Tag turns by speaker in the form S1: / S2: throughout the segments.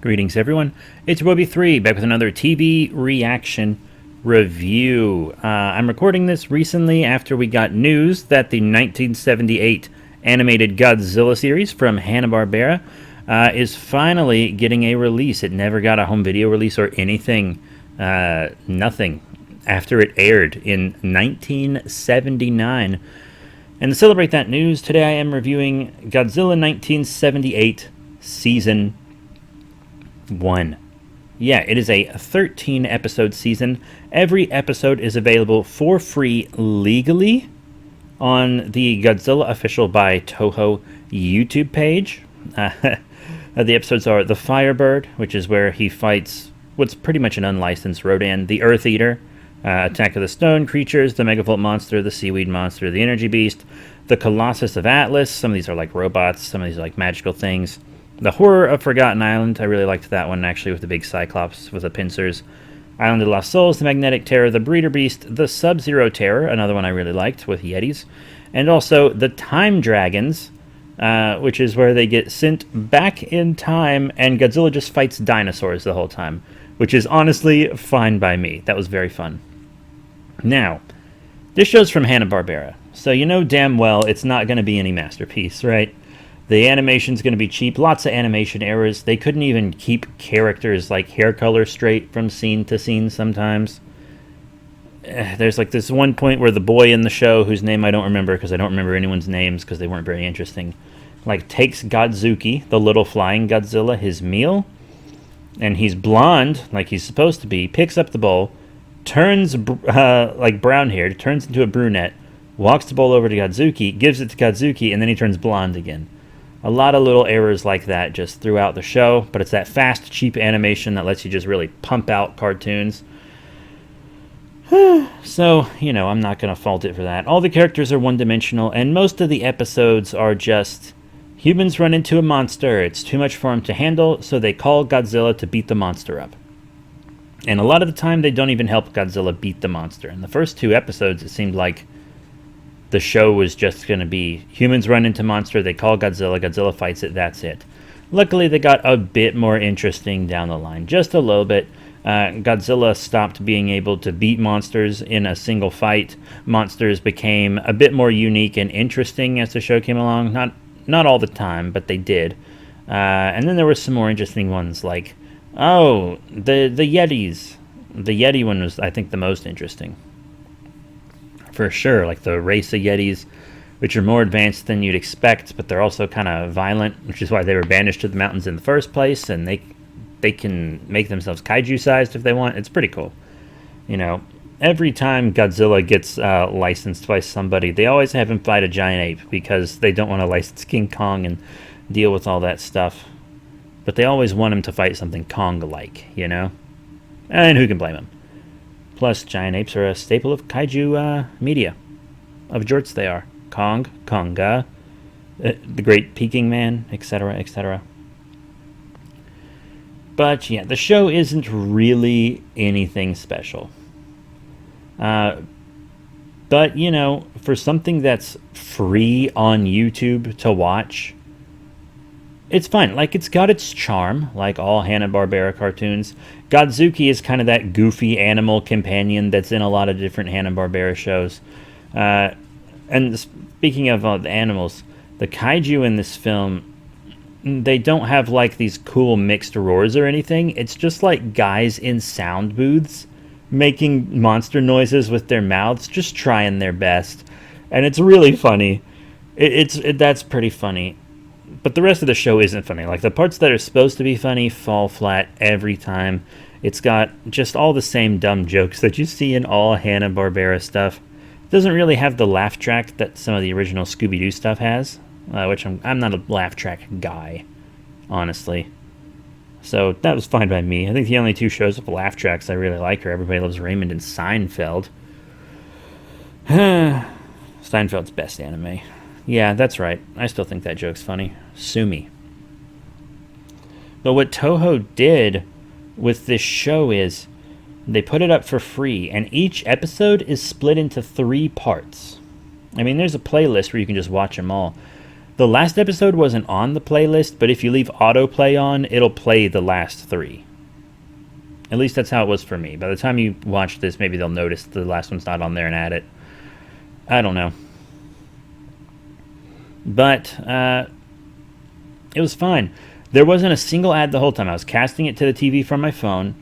S1: Greetings, everyone. It's Wobby3 back with another TV reaction review. I'm recording this recently after we got news that the 1978 animated Godzilla series from Hanna-Barbera is finally getting a release. It never got a home video release or anything, nothing, after it aired in 1979. And to celebrate that news, today I am reviewing Godzilla 1978 Season 1. Yeah, it is a 13-episode season. Every episode is available for free legally on the Godzilla Official by Toho YouTube page. The episodes are The Firebird, which is where he fights what's pretty much an unlicensed Rodan, the Earth Eater, Attack of the Stone Creatures, the Megavolt Monster, the Seaweed Monster, the Energy Beast, the Colossus of Atlas. Some of these are like robots, some of these are like magical things. The Horror of Forgotten Island, I really liked that one, actually, with the big Cyclops with the pincers. Island of Lost Souls, the Magnetic Terror, the Breeder Beast, the Sub-Zero Terror, another one I really liked, with Yetis. And also the Time Dragons, which is where they get sent back in time, and Godzilla just fights dinosaurs the whole time, which is honestly fine by me. That was very fun. Now, this show's from Hanna-Barbera, so you know damn well it's not going to be any masterpiece, right? The animation's going to be cheap. Lots of animation errors. They couldn't even keep characters' like hair color straight from scene to scene sometimes. There's like this one point where the boy in the show, whose name I don't remember because I don't remember anyone's names because they weren't very interesting, like takes Godzuki, the little flying Godzilla, his meal, and he's blonde like he's supposed to be, picks up the bowl, turns like brown haired, turns into a brunette, walks the bowl over to Godzuki, gives it to Godzuki, and then he turns blonde again. A lot of little errors like that just throughout the show, but it's that fast, cheap animation that lets you just really pump out cartoons. So, you know, I'm not going to fault it for that. All the characters are one-dimensional, and most of the episodes are just humans run into a monster. It's too much for them to handle, so they call Godzilla to beat the monster up. And a lot of the time, they don't even help Godzilla beat the monster. In the first two episodes, it seemed like the show was just going to be humans run into monster, they call Godzilla, Godzilla fights it, that's it. Luckily, they got a bit more interesting down the line, just a little bit. Godzilla stopped being able to beat monsters in a single fight. Monsters became a bit more unique and interesting as the show came along. Not all the time, but they did. And then there were some more interesting ones, like, the Yetis. The Yeti one was, I think, the most interesting. For sure, like the race of Yetis, which are more advanced than you'd expect, but they're also kind of violent, which is why they were banished to the mountains in the first place, and they can make themselves kaiju-sized if they want. It's pretty cool. You know, every time Godzilla gets licensed by somebody, they always have him fight a giant ape, because they don't want to license King Kong and deal with all that stuff. But they always want him to fight something Kong-like, you know? And who can blame him? Plus, giant apes are a staple of kaiju media. Of jorts they are. Kong, Konga, the Great Peking Man, etc., etc. But yeah, the show isn't really anything special. But, you know, for something that's free on YouTube to watch, it's fun. Like, it's got its charm, like all Hanna-Barbera cartoons. Godzuki is kind of that goofy animal companion that's in a lot of different Hanna-Barbera shows. And speaking of the animals, the kaiju in this film, they don't have, like, these cool mixed roars or anything. It's just, like, guys in sound booths making monster noises with their mouths, just trying their best. And it's really funny. That's pretty funny. But the rest of the show isn't funny. Like, the parts that are supposed to be funny fall flat every time. It's got just all the same dumb jokes that you see in all Hanna-Barbera stuff. It doesn't really have the laugh track that some of the original Scooby-Doo stuff has, which I'm not a laugh track guy, honestly. So that was fine by me. I think the only two shows with laugh tracks I really like are Everybody Loves Raymond and Seinfeld. Seinfeld's best anime. Yeah, that's right. I still think that joke's funny. Sue me. But what Toho did with this show is they put it up for free, and each episode is split into 3 parts. I mean, there's a playlist where you can just watch them all. The last episode wasn't on the playlist, but if you leave autoplay on, it'll play the last 3. At least that's how it was for me. By the time you watch this, maybe they'll notice the last one's not on there and add it. I don't know. But it was fine. There wasn't a single ad the whole time. I was casting it to the TV from my phone.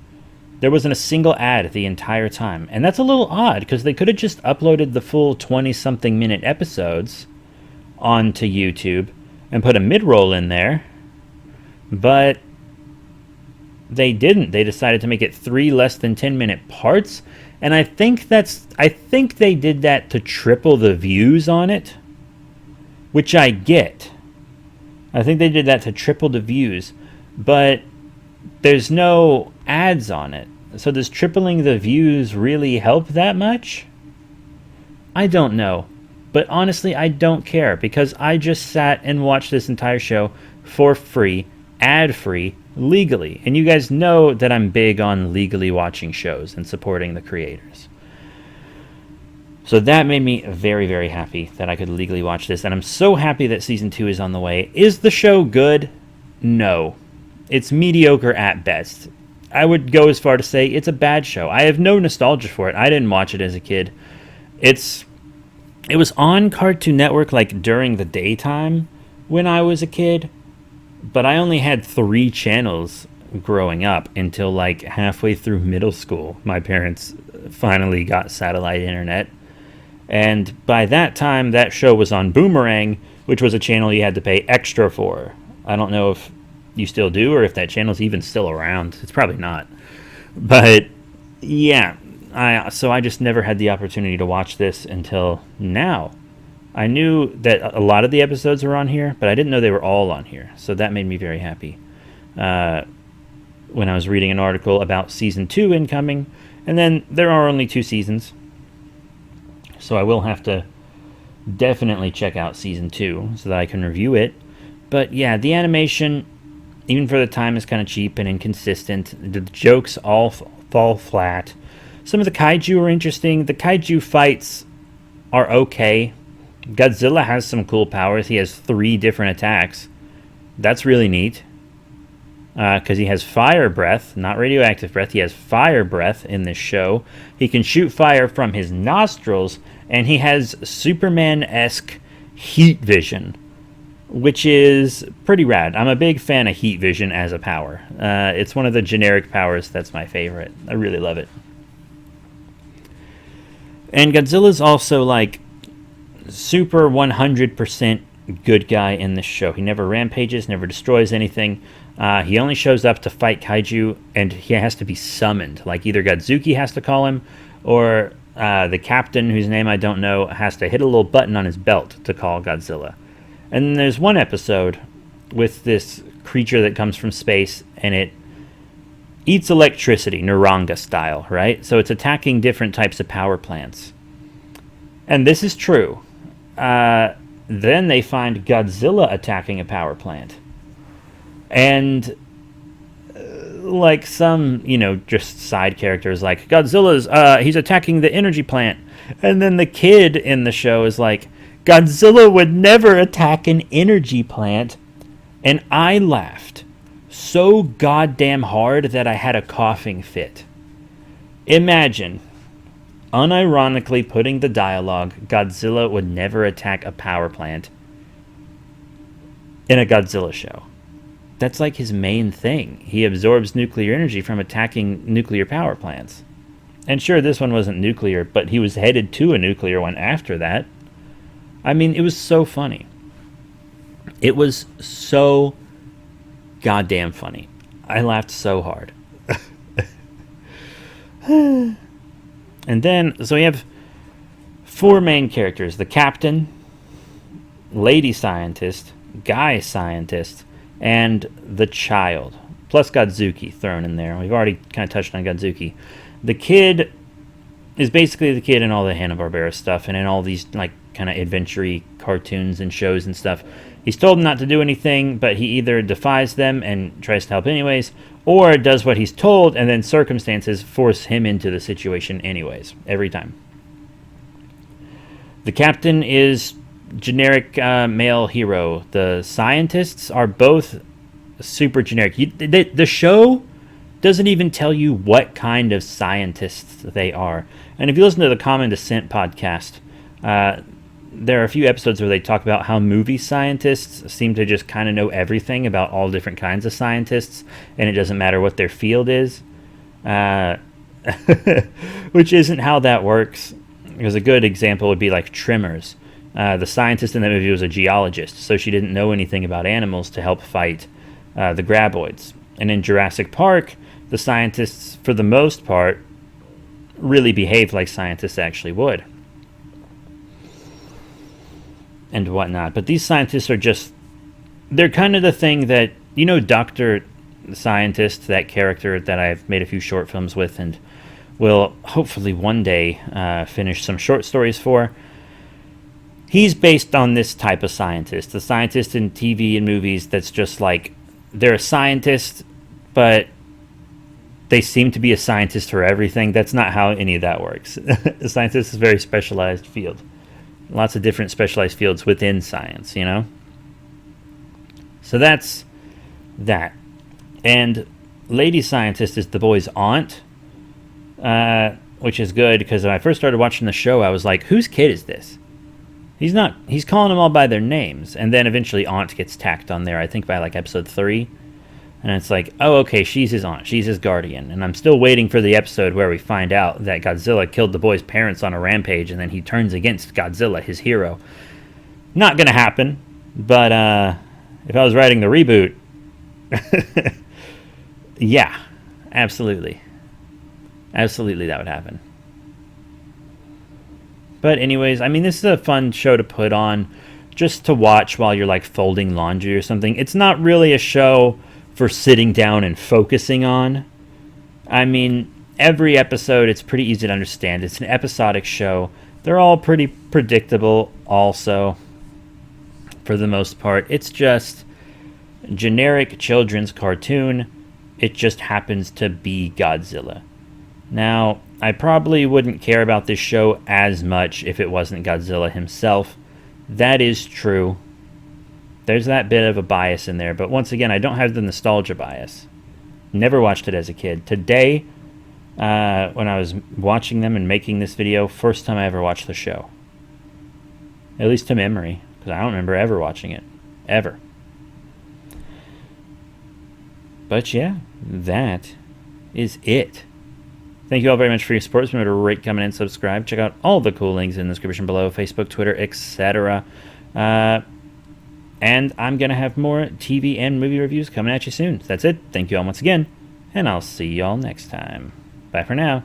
S1: There wasn't a single ad the entire time. And that's a little odd, because they could have just uploaded the full 20-something minute episodes onto YouTube and put a mid-roll in there. But they didn't. They decided to make it 3 less than 10-minute parts. And I think they did that to triple the views on it, which I get. I think they did that to triple the views, but there's no ads on it. So does tripling the views really help that much? I don't know. But honestly, I don't care, because I just sat and watched this entire show for free, ad-free, legally. And you guys know that I'm big on legally watching shows and supporting the creators. So that made me very, very happy that I could legally watch this. And I'm so happy that Season 2 is on the way. Is the show good? No. It's mediocre at best. I would go as far to say it's a bad show. I have no nostalgia for it. I didn't watch it as a kid. It was on Cartoon Network like during the daytime when I was a kid. But I only had 3 channels growing up until like halfway through middle school. My parents finally got satellite internet. And by that time, that show was on Boomerang, which was a channel you had to pay extra for. I don't know if you still do, or if that channel's even still around. It's probably not. But, yeah. So I just never had the opportunity to watch this until now. I knew that a lot of the episodes were on here, but I didn't know they were all on here. So that made me very happy. When I was reading an article about Season 2 incoming, and then there are only 2 seasons. So I will have to definitely check out Season 2 so that I can review it. But yeah, the animation, even for the time, is kind of cheap and inconsistent. The jokes all fall flat. Some of the kaiju are interesting. The kaiju fights are okay. Godzilla has some cool powers. He has 3 different attacks. That's really neat. Because he has fire breath, not radioactive breath. He has fire breath in this show. He can shoot fire from his nostrils, and he has Superman-esque heat vision, which is pretty rad. I'm a big fan of heat vision as a power. It's one of the generic powers that's my favorite. I really love it. And Godzilla's also like super 100% good guy in this show. He never rampages, never destroys anything. He only shows up to fight kaiju, and he has to be summoned. Like either Godzuki has to call him, or the captain, whose name I don't know, has to hit a little button on his belt to call Godzilla. And then there's one episode with this creature that comes from space, and it eats electricity, Naranga style, right? So it's attacking different types of power plants. And this is true. Then they find Godzilla attacking a power plant. And like some, just side characters like Godzilla's, he's attacking the energy plant. And then the kid in the show is like, Godzilla would never attack an energy plant. And I laughed so goddamn hard that I had a coughing fit. Imagine, unironically putting the dialogue, Godzilla would never attack a power plant in a Godzilla show. That's like his main thing. He absorbs nuclear energy from attacking nuclear power plants. And sure, this one wasn't nuclear, but he was headed to a nuclear one after that. I mean, it was so funny. It was so goddamn funny. I laughed so hard. And then, so we have 4 main characters. The captain, lady scientist, guy scientist, and the child. Plus Godzuki thrown in there. We've already kind of touched on Godzuki. The kid is basically the kid in all the Hanna-Barbera stuff and in all these like kind of adventure-y cartoons and shows and stuff. He's told not to do anything, but he either defies them and tries to help anyways, or does what he's told and then circumstances force him into the situation anyways, every time. The captain is generic male hero. The scientists are both super generic. The show doesn't even tell you what kind of scientists they are. And if you listen to the Common Descent podcast, there are a few episodes where they talk about how movie scientists seem to just kind of know everything about all different kinds of scientists, and it doesn't matter what their field is, which isn't how that works. Because a good example would be like Tremors. The scientist in that movie was a geologist, so she didn't know anything about animals to help fight the graboids. And in Jurassic Park, the scientists, for the most part, really behaved like scientists actually would. And whatnot. But these scientists are just... they're kind of the thing that... Dr. Scientist, that character that I've made a few short films with and will hopefully one day finish some short stories for. He's based on this type of scientist. The scientist in TV and movies that's just like... they're a scientist, but they seem to be a scientist for everything. That's not how any of that works. A scientist is a very specialized field. Lots of different specialized fields within science, So that's that. And Lady Scientist is the boy's aunt, which is good, because when I first started watching the show, I was like, whose kid is this? He's calling them all by their names. And then eventually aunt gets tacked on there, I think by like episode 3. And it's like, oh, okay, she's his aunt. She's his guardian. And I'm still waiting for the episode where we find out that Godzilla killed the boy's parents on a rampage, and then he turns against Godzilla, his hero. Not going to happen. But if I was writing the reboot, yeah, absolutely. Absolutely that would happen. But anyways, I mean, this is a fun show to put on just to watch while you're like folding laundry or something. It's not really a show for sitting down and focusing on. I mean, every episode, it's pretty easy to understand. It's an episodic show. They're all pretty predictable also, for the most part. It's just generic children's cartoon. It just happens to be Godzilla. Now, I probably wouldn't care about this show as much if it wasn't Godzilla himself. That is true. There's that bit of a bias in there, but once again, I don't have the nostalgia bias. Never watched it as a kid. Today, when I was watching them and making this video, first time I ever watched the show. At least to memory, because I don't remember ever watching it. Ever. But yeah, that is it. Thank you all very much for your support. Remember to rate, comment, and subscribe. Check out all the cool links in the description below. Facebook, Twitter, etc. And I'm going to have more TV and movie reviews coming at you soon. So that's it. Thank you all once again. And I'll see you all next time. Bye for now.